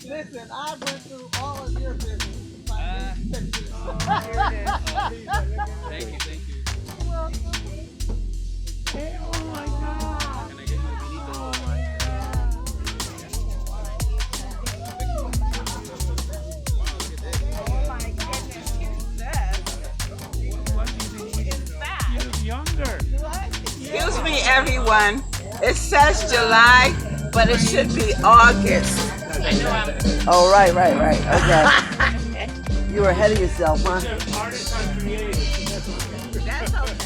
Listen, I went through all of your business to find these pictures. Here it is. Thank you, thank you. You're welcome. Hey, oh my God. Can I get my vinito? Oh my God. Oh my goodness. Who's this? What do you think? Who is that? You look younger. Excuse me, everyone. It says July, but it should be August. I know I'm Oh, right. Okay. You were ahead of yourself, huh? artists are creative. That's okay.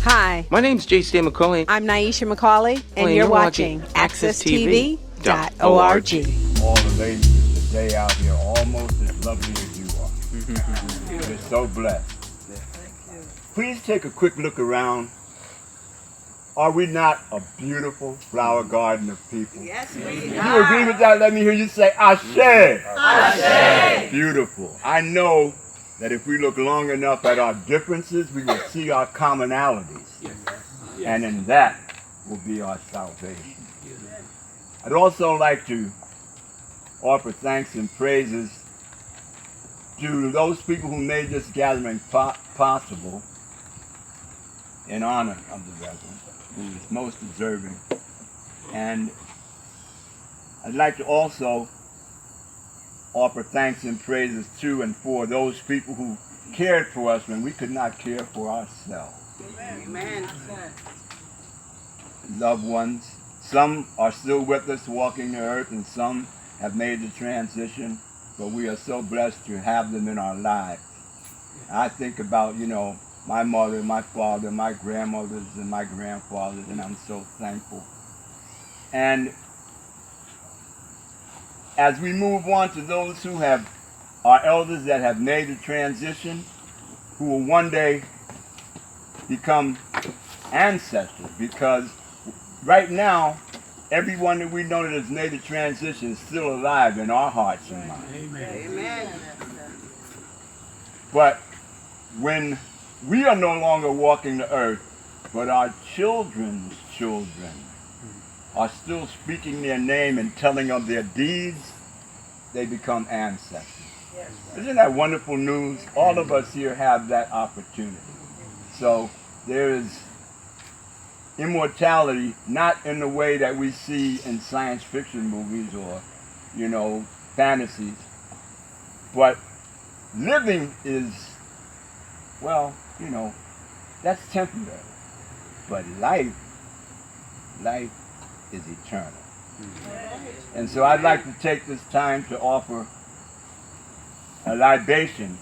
Hi, My name's J.C. McCauley. I'm Nyesha McCauley, and you're watching AccessTV.org. All the ladies today out here almost as lovely as you are. You're so blessed. Please take a quick look around. Are we not a beautiful flower garden of people? Yes, we If you agree with that, let me hear you say, Ashe. Ashe. Beautiful. I know that if we look long enough at our differences, we will see our commonalities. And in that will be our salvation. I'd also like to offer thanks and praises to those people who made this gathering possible in honor of the Reverend, who is most deserving. And I'd like to also offer thanks and praises to and for those people who cared for us when we could not care for ourselves. Amen. Loved ones. Some are still with us walking the earth, and some have made the transition, but we are so blessed to have them in our lives. I think about, my mother, my father, my grandmothers, and my grandfathers, and I'm so thankful. And as we move on to those who are elders that have made the transition, who will one day become ancestors, because right now, everyone that we know that has made the transition is still alive in our hearts and minds. Amen. But when we are no longer walking the earth, but our children's children are still speaking their name and telling of their deeds, they become ancestors. Isn't that wonderful news? All of us here have that opportunity. So there is immortality, not in the way that we see in science fiction movies or, fantasies, but living is, that's temporary. But life is eternal. And so I'd like to take this time to offer a libation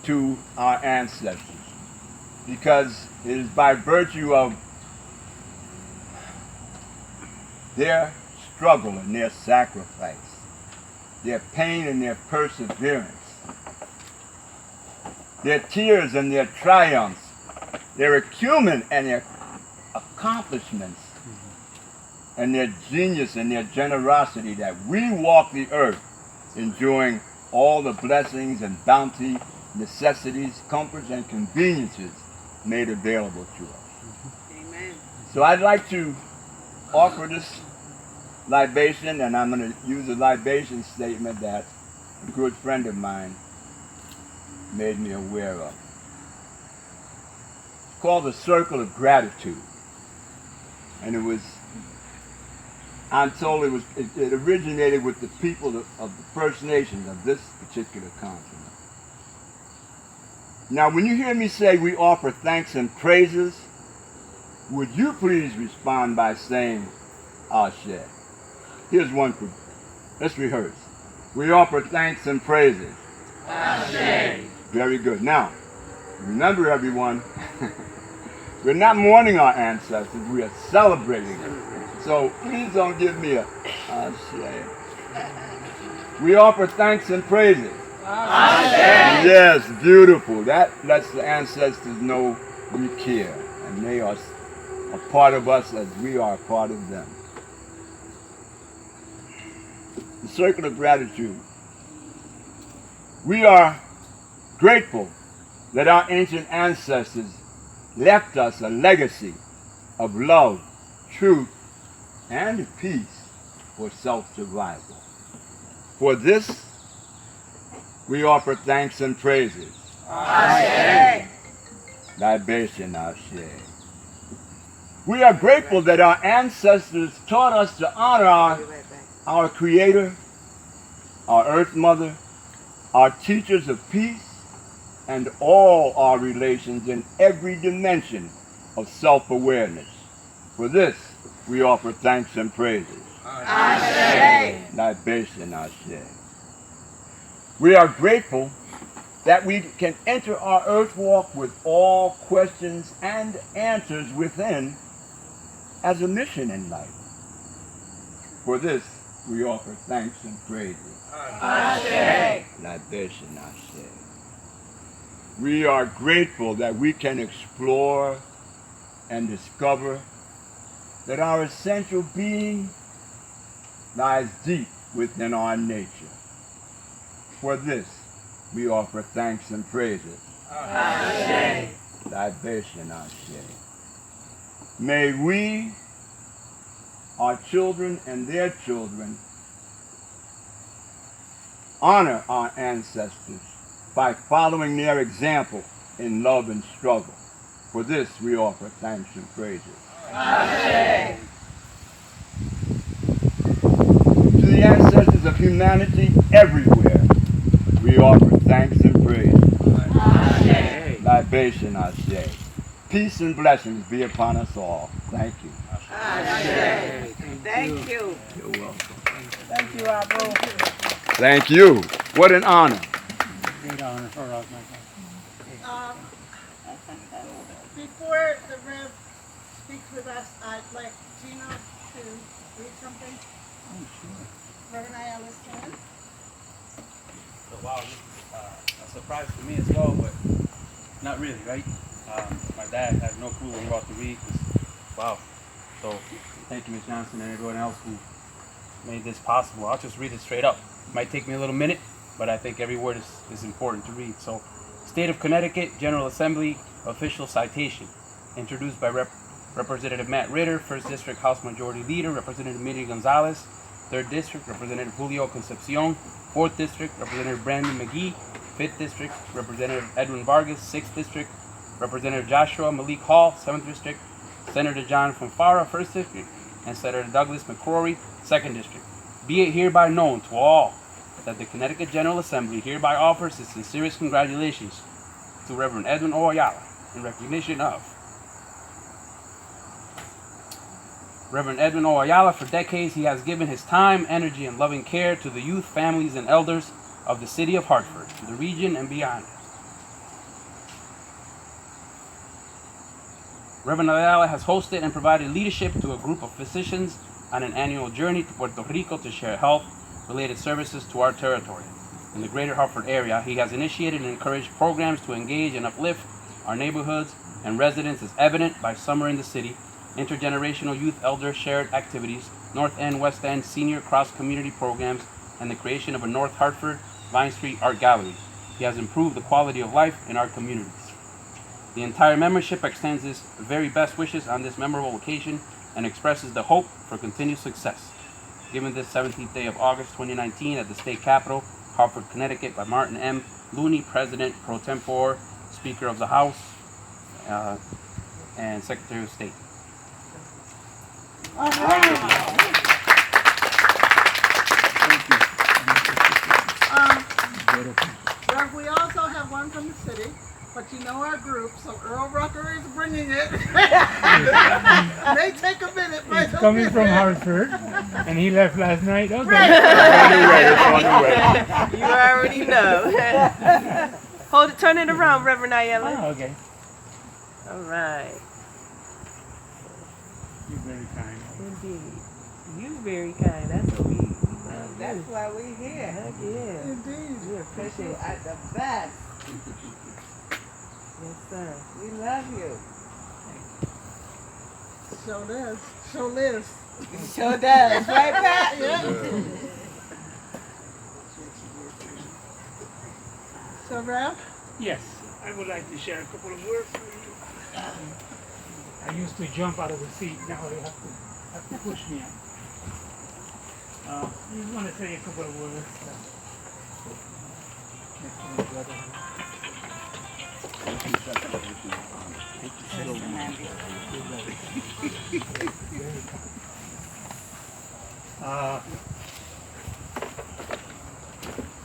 to our ancestors, because it is by virtue of their struggle and their sacrifice, their pain and their perseverance, their tears and their triumphs, their acumen and their accomplishments, and their genius and their generosity, that we walk the earth enjoying all the blessings and bounty, necessities, comforts, and conveniences made available to us. Amen. So I'd like to offer this libation, and I'm going to use a libation statement that a good friend of mine made me aware of. It's called the Circle of Gratitude. And I'm told it originated with the people of the First Nations of this particular continent. Now, when you hear me say we offer thanks and praises, would you please respond by saying, Ashe? Here's one for, let's rehearse. We offer thanks and praises. Ashe. Very good. Now, remember everyone, We're not mourning our ancestors, we are celebrating them. So please don't give me a shame. We offer thanks and praises. Yes, beautiful. That lets the ancestors know we care. And they are a part of us as we are a part of them. The circle of gratitude. We are grateful that our ancient ancestors left us a legacy of love, truth, and peace for self-survival. For this, we offer thanks and praises. Ashe. Libation, Ashe. We are grateful that our ancestors taught us to honor our Creator, our Earth Mother, our teachers of peace, and all our relations in every dimension of self-awareness. For this, we offer thanks and praises. Ashe. Libation, Ashe. We are grateful that we can enter our earth walk with all questions and answers within as a mission in life. For this, we offer thanks and praises. Ashe. Libation, Ashe. We are grateful that we can explore and discover that our essential being lies deep within our nature. For this, we offer thanks and praises. Ashe. Libation, Ashe. May we, our children and their children, honor our ancestors by following their example in love and struggle. For this, we offer thanks and praises. Ashe. To the ancestors of humanity everywhere, we offer thanks and praises. Ashe. Libation, Ashe. Peace and blessings be upon us all. Thank you. Ashe. Thank you. You're welcome. Thank you, Abu. Thank you. What an honor. Great honor for us, my God. Before the Rev speaks with us, I'd like Gino to read something. Oh, sure. Reverend Ayala stand. So, wow, this is a surprise to me as well, but not really, right? My dad had no clue what I'm about to read. Wow. So, thank you, Ms. Johnson, and everyone else who made this possible. I'll just read it straight up. It might take me a little minute, but I think every word is important to read. So, State of Connecticut General Assembly official citation, introduced by Representative Matt Ritter, 1st District House Majority Leader, Representative Miri Gonzalez, 3rd District, Representative Julio Concepcion, 4th District, Representative Brandon McGee, 5th District, Representative Edwin Vargas, 6th District, Representative Joshua Malik Hall, 7th District, Senator John Fonfara, 1st District, and Senator Douglas McCrory, 2nd District. Be it hereby known to all that the Connecticut General Assembly hereby offers its sincerest congratulations to Reverend Edwin O. Ayala in recognition of Reverend Edwin O. Ayala. For decades, he has given his time, energy, and loving care to the youth, families, and elders of the city of Hartford, the region, and beyond. Reverend Ayala has hosted and provided leadership to a group of physicians on an annual journey to Puerto Rico to share health-related services to our territory. In the greater Hartford area, he has initiated and encouraged programs to engage and uplift our neighborhoods and residents as evident by Summer in the City, intergenerational youth elder shared activities, North End, West End senior cross-community programs, and the creation of a North Hartford Vine Street Art Gallery. He has improved the quality of life in our communities. The entire membership extends its very best wishes on this memorable occasion and expresses the hope for continued success. Given this 17th day of August 2019 at the state capitol, Hartford, Connecticut, by Martin M. Looney, President pro tempore, Speaker of the House, and Secretary of State. Rev, we also have one from the city, but you know our group, so Earl Rucker is bringing it. May take a minute, but He's coming from Hartford, and he left last night. Okay. It's on the way. You already know. Hold it, turn it around, Reverend Ayala. Oh, okay. All right. You're very kind. Indeed. You very kind. That's what we love. That's why we're here. Heck yeah. Indeed. We appreciate You you. are the best. Yes, sir. We love you. Show does. Show lives. Sure does, right, Pat? So, Ralph? Yes, I would like to share a couple of words with you. I used to jump out of the seat. Now they have to push me out. I just want to say a couple of words. Next to my brother.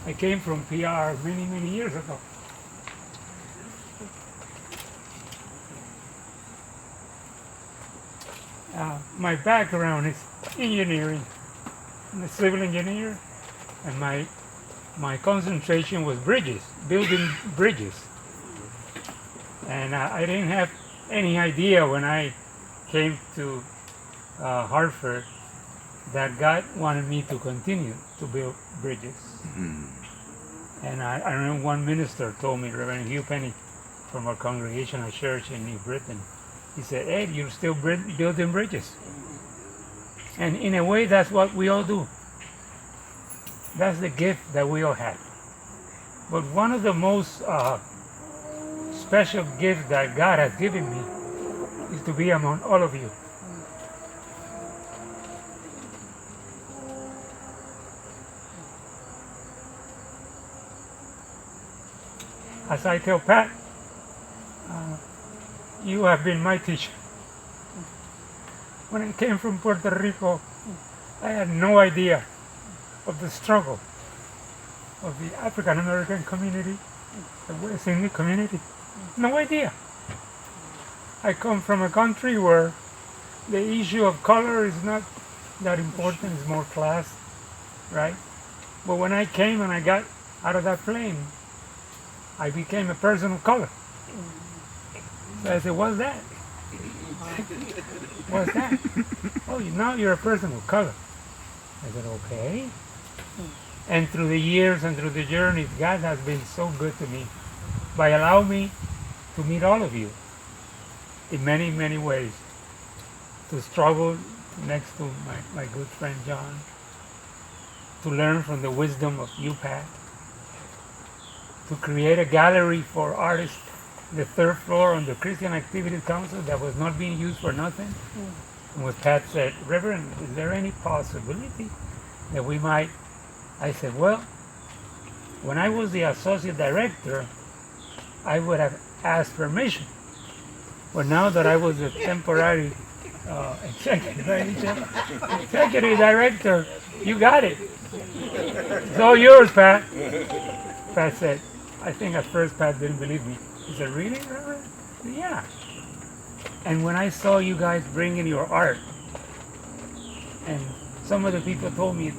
I came from PR many, many years ago. My background is engineering. I'm a civil engineer, and my concentration was bridges, building bridges. And I didn't have any idea when I came to Hartford that God wanted me to continue to build bridges. And I remember one minister told me, Reverend Hugh Penny, from our congregational church in New Britain, he said, Ed, you're still building bridges. And in a way, that's what we all do. That's the gift that we all have. But one of the most special gifts that God has given me is to be among all of you. As I tell Pat, you have been my teacher. When I came from Puerto Rico, I had no idea of the struggle of the African American community, the West Indian community. No idea. I come from a country where the issue of color is not that important, it's more class, right? But when I came and I got out of that plane, I became a person of color. So I said, what's that? What's that? Oh, now you're a person of color. I said, okay. And through the years and through the journeys, God has been so good to me by allowing me to meet all of you in many, many ways. To struggle next to my good friend John, to learn from the wisdom of you, Pat, to create a gallery for artists, the third floor on the Christian Activities Council that was not being used for nothing. And when Pat said, Reverend, is there any possibility that we might? I said, well, when I was the associate director, I would have asked permission. But now that I was a temporary executive director, you got it. It's all yours, Pat. Pat said, I think at first Pat didn't believe me. He said, really, Reverend? I said, yeah. And when I saw you guys bringing your art, and some of the people told me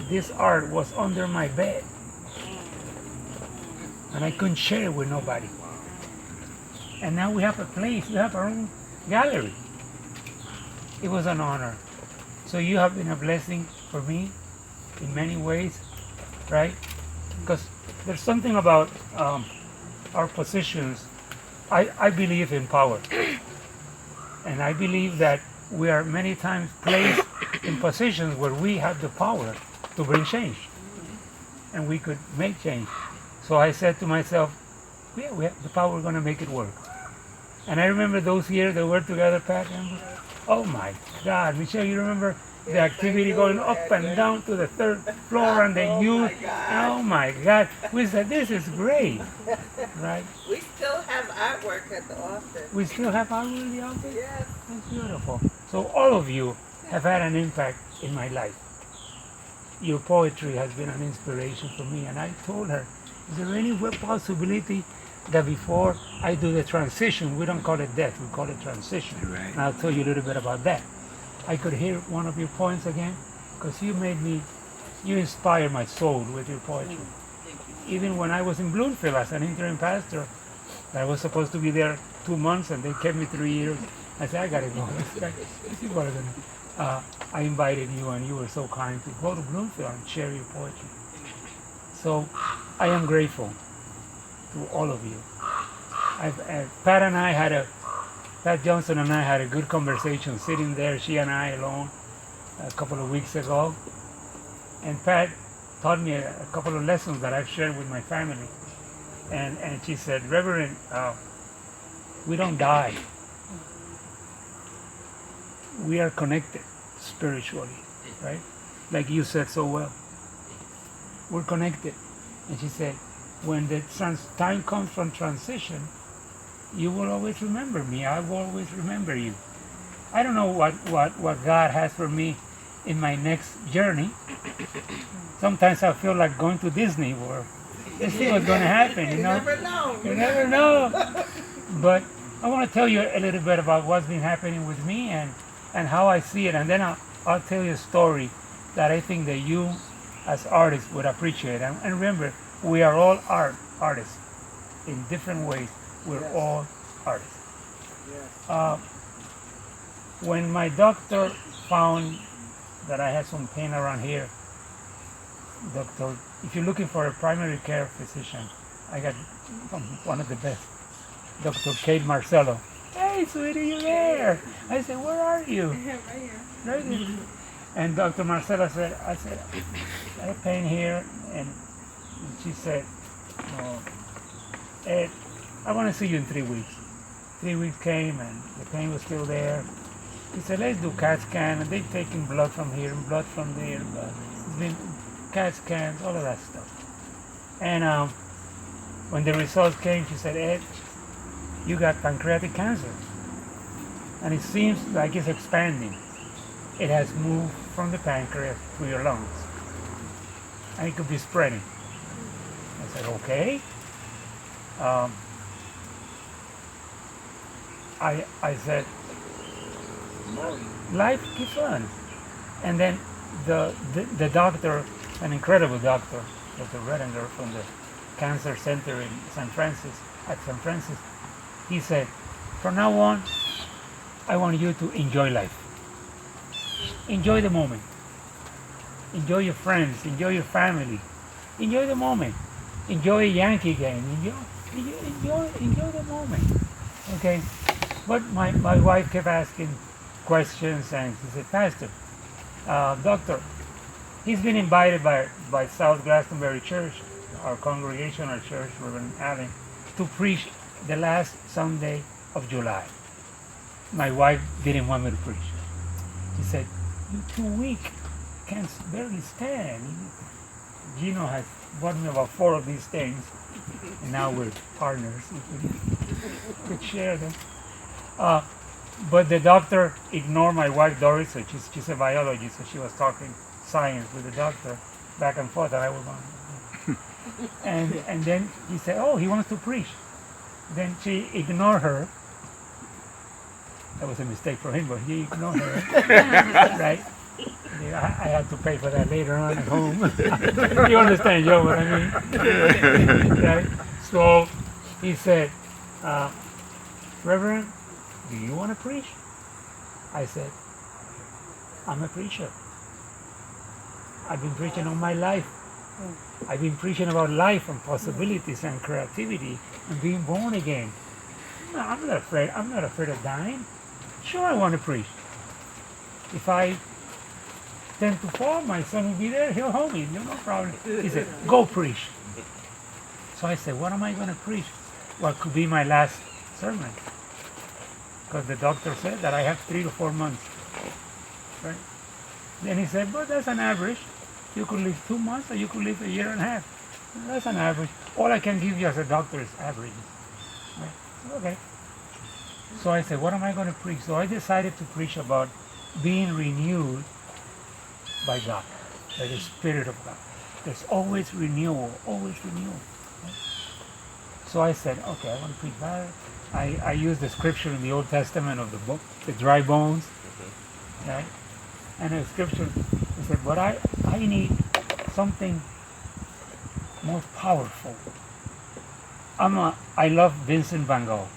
this art was under my bed, and I couldn't share it with nobody. And now we have a place, we have our own gallery. It was an honor. So you have been a blessing for me in many ways, right? Because there's something about our positions. I believe in power. And I believe that we are many times placed in positions where we have the power to bring change. And we could make change. So I said to myself, yeah, we have the power, we're going to make it work. And I remember those years that we were together, Pat, remember? Oh my God, Michelle, you remember the activity going up and down to the third floor and the youth? Oh my God. We said, this is great, right? We still have artwork at the office. We still have artwork in the office? Yes. That's beautiful. So all of you have had an impact in my life. Your poetry has been an inspiration for me. And I told her, is there any possibility that before I do the transition, we don't call it death, we call it transition. Right. And I'll tell you a little bit about that. I could hear one of your poems again, because you inspired my soul with your poetry. Even when I was in Bloomfield as an interim pastor, I was supposed to be there 2 months and they kept me 3 years. I said, I gotta go. This is what I'm gonna. I invited you, and you were so kind to go to Bloomfield and share your poetry. So I am grateful to all of you. Pat Johnson and I had a good conversation sitting there, she and I alone, a couple of weeks ago. And Pat taught me a couple of lessons that I've shared with my family. And she said, Reverend, we don't die. We are connected spiritually, right? Like you said so well. We're connected. And she said, when the time comes from transition, you will always remember me. I will always remember you. I don't know what God has for me in my next journey. Sometimes I feel like going to Disney World. This is what's going to happen, you know? never know. You never know. But I want to tell you a little bit about what's been happening with me and how I see it. And then I'll tell you a story that I think that you as artists would appreciate. And remember, we are all artists in different ways. We're all artists. When my doctor found that I had some pain around here, doctor, if you're looking for a primary care physician, I got one of the best, Dr. Kate Marcello. Hey, sweetie, you there? I said, where are you? Right here. And Dr. Marcello said, I have pain here, and she said, Ed, I want to see you in 3 weeks. 3 weeks came, and the pain was still there. He said, let's do CAT scan, and they've taken blood from here and blood from there. It's been CAT scans, all of that stuff. And when the results came, she said, Ed, you got pancreatic cancer. And it seems like it's expanding. It has moved from the pancreas to your lungs. And it could be spreading. I said, okay. I said, life keeps on. And then the doctor, an incredible doctor, Dr. Redinger from the Cancer Center in San Francisco, he said, from now on, I want you to enjoy life. Enjoy the moment. Enjoy your friends. Enjoy your family. Enjoy the moment. Enjoy a Yankee game. Enjoy the moment. Okay? But my wife kept asking questions, and she said, Pastor, Doctor, he's been invited by South Glastonbury Church, our congregational church, Reverend Allen, to preach the last Sunday of July. My wife didn't want me to preach. She said, you're too weak, can't barely stand. Gino has bought me about 4 of these things, and now we're partners. We could share them. But the doctor ignored my wife Doris, so she's a biologist, so she was talking science with the doctor back and forth, and I was on. And then he said, oh, he wants to preach. Then she ignored her. That was a mistake for him, but he ignored her. Right? I had to pay for that later on at home. You understand, Joe, what I mean? Right? So he said, Reverend, do you want to preach? I said, I'm a preacher. I've been preaching all my life. I've been preaching about life and possibilities and creativity and being born again. No, I'm not afraid. I'm not afraid of dying. Sure, I want to preach. If I tend to fall, my son will be there. He'll hold me. No problem. He said, go preach. So I said, what am I going to preach? What could be my last sermon? Because the doctor said that I have 3 to 4 months. Right? Then he said, but that's an average. You could live 2 months or you could live 1.5 years. That's an average. All I can give you as a doctor is average. Right? Okay. So I said, what am I going to preach? So I decided to preach about being renewed by God, by the Spirit of God. There's always renewal, always renewal. Right? So I said, okay, I want to preach that. I used the scripture in the Old Testament of the dry bones. Right? And the scripture, I said, but I need something more powerful. I love Vincent van Gogh.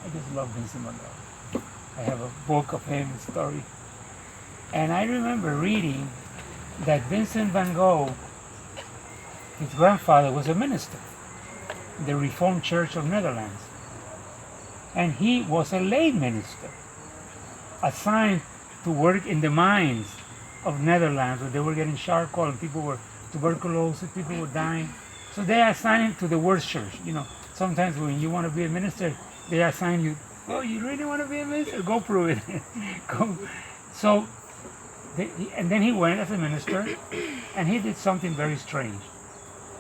I just love Vincent van Gogh. I have a book of him story. And I remember reading that Vincent van Gogh, his grandfather was a minister in the Reformed Church of Netherlands. And he was a lay minister, assigned to work in the mines of Netherlands where they were getting charcoal and people were tuberculosis, people were dying. So they assigned him to the worst church. You know, sometimes when you want to be a minister, they assign you, oh, you really want to be a minister? Go prove it. Go. So, and then he went as a minister, and he did something very strange.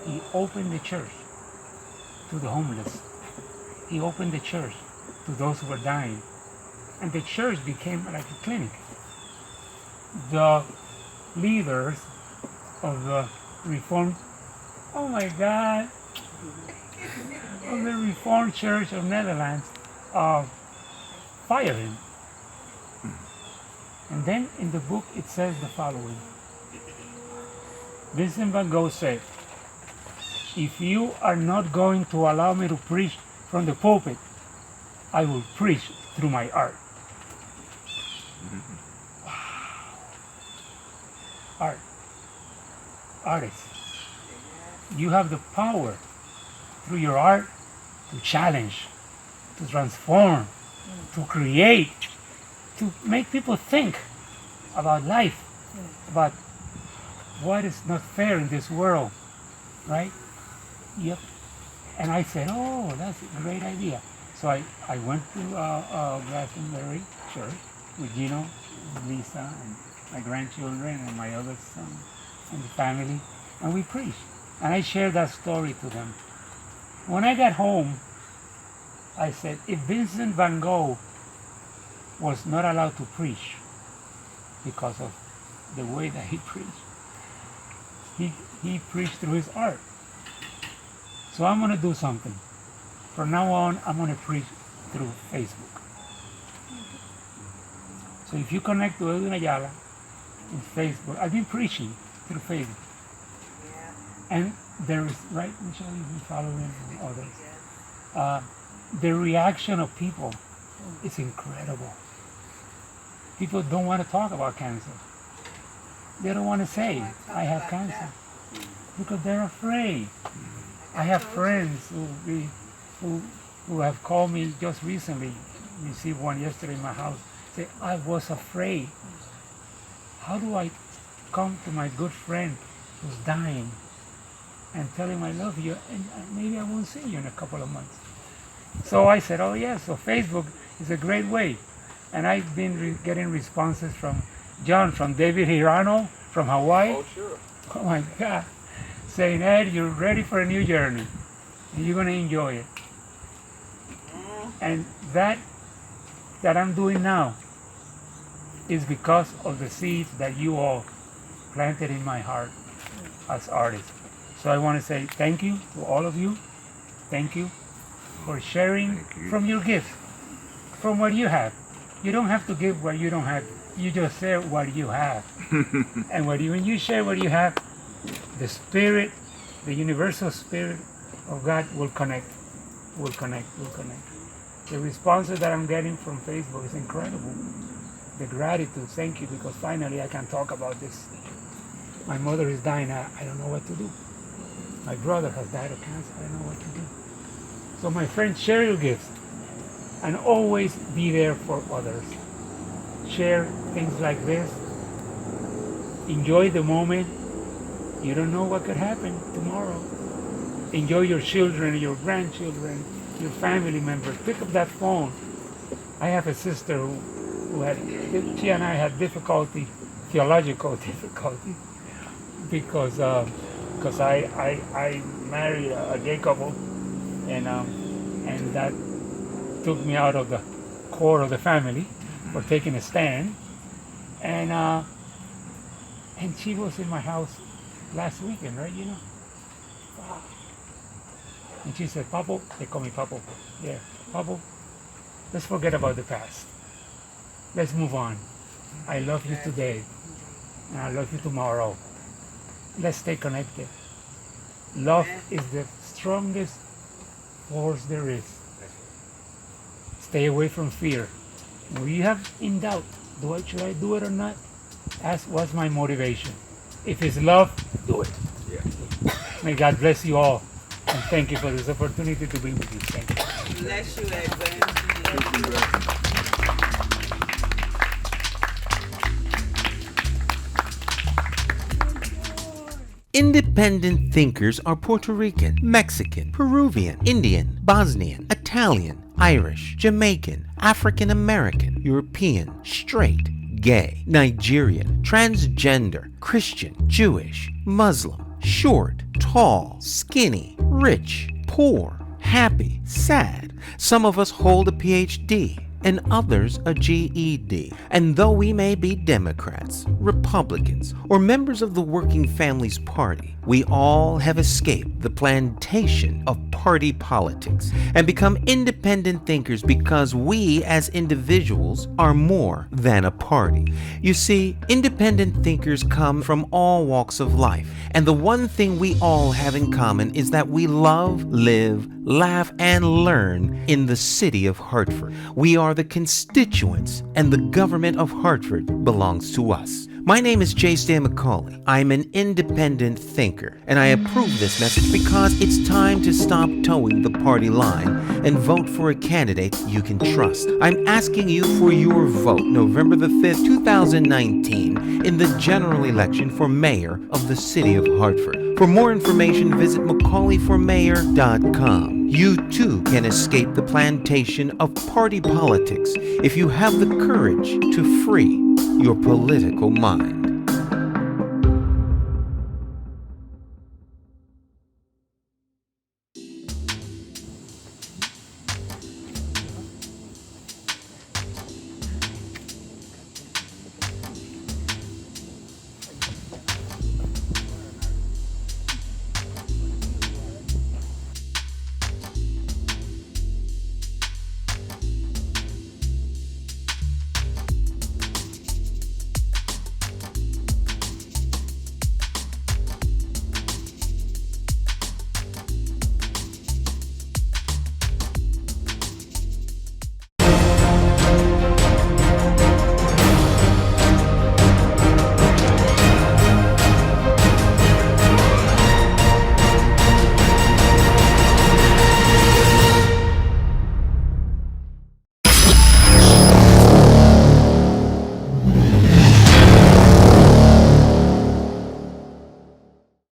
He opened the church to the homeless. He opened the church to those who were dying. And the church became like a clinic. The leaders of the Reformed, oh my God, of the Reformed Church of Netherlands fired him. And then in the book it says the following. Vincent van Gogh said, if you are not going to allow me to preach from the pulpit, I will preach through my art. Wow. Art. Artists. You have the power through your art to challenge, to transform, to create, to make people think about life, about what is not fair in this world, right? Yep. And I said, oh, that's a great idea. So I went to Glastonbury Church with Gino, Lisa, and my grandchildren, and my other son, and the family, and we preached. And I shared that story to them. When I got home, I said, if Vincent van Gogh was not allowed to preach because of the way that he preached, he preached through his art. So I'm going to do something. From now on, I'm going to preach through Facebook. So if you connect to Edwin Ayala in Facebook, I've been preaching through Facebook. And there is, right, Michelle, you've been following and others. The reaction of people is incredible. People don't want to talk about cancer. They don't want to say, I have cancer, because they're afraid. I have friends who have called me just recently, received one yesterday in my house, say, I was afraid. How do I come to my good friend who's dying and tell him I love you, and maybe I won't see you in a couple of months? So I said, oh yeah, so Facebook is a great way. And I've been getting responses from John, from David Hirano, from Hawaii. Oh, sure. Oh my God. Saying, Ed, you're ready for a new journey. And you're going to enjoy it. And that I'm doing now is because of the seeds that you all planted in my heart as artists. So I want to say thank you to all of you. Thank you for sharing from your gifts, from what you have. You don't have to give what you don't have. You just share what you have. And when you share what you have, the spirit, the universal spirit of God will connect. The responses that I'm getting from Facebook is incredible. The gratitude, thank you, because finally I can talk about this. My mother is dying, I don't know what to do. My brother has died of cancer, I don't know what to do. So my friends, share your gifts and always be there for others. Share things like this. Enjoy the moment. You don't know what could happen tomorrow. Enjoy your children, your grandchildren, your family members. Pick up that phone. I have a sister she and I had difficulty, theological difficulty, because I married a gay couple, and that took me out of the core of the family for taking a stand, and she was in my house last weekend, right? You know. Wow. And she said, "Papo," they call me Papo. Yeah, Papo. Let's forget about the past. Let's move on. I love you today, and I love you tomorrow. Let's stay connected. Love is the strongest force there is. Stay away from fear. When you have in doubt, should I do it or not? Ask what's my motivation. If it's love, do it. May God bless you all. And thank you for this opportunity to be with you. Thank you. Bless you, Edwin. Independent thinkers are Puerto Rican, Mexican, Peruvian, Indian, Bosnian, Italian, Irish, Jamaican, African American, European, straight, gay, Nigerian, transgender, Christian, Jewish, Muslim, short, tall, skinny, rich, poor, happy, sad. Some of us hold a PhD and others a GED. And though we may be Democrats, Republicans, or members of the Working Families Party, we all have escaped the plantation of party politics and become independent thinkers because we as individuals are more than a party. You see, independent thinkers come from all walks of life, and the one thing we all have in common is that we love, live, laugh, and learn in the city of Hartford. We are the constituents, and the government of Hartford belongs to us. My name is Nyesha McCauley. I'm an independent thinker, and I approve this message because it's time to stop towing the party line and vote for a candidate you can trust. I'm asking you for your vote November the 5th, 2019 in the general election for mayor of the city of Hartford. For more information, visit McCauleyformayor.com. You too can escape the plantation of party politics if you have the courage to free your political mind.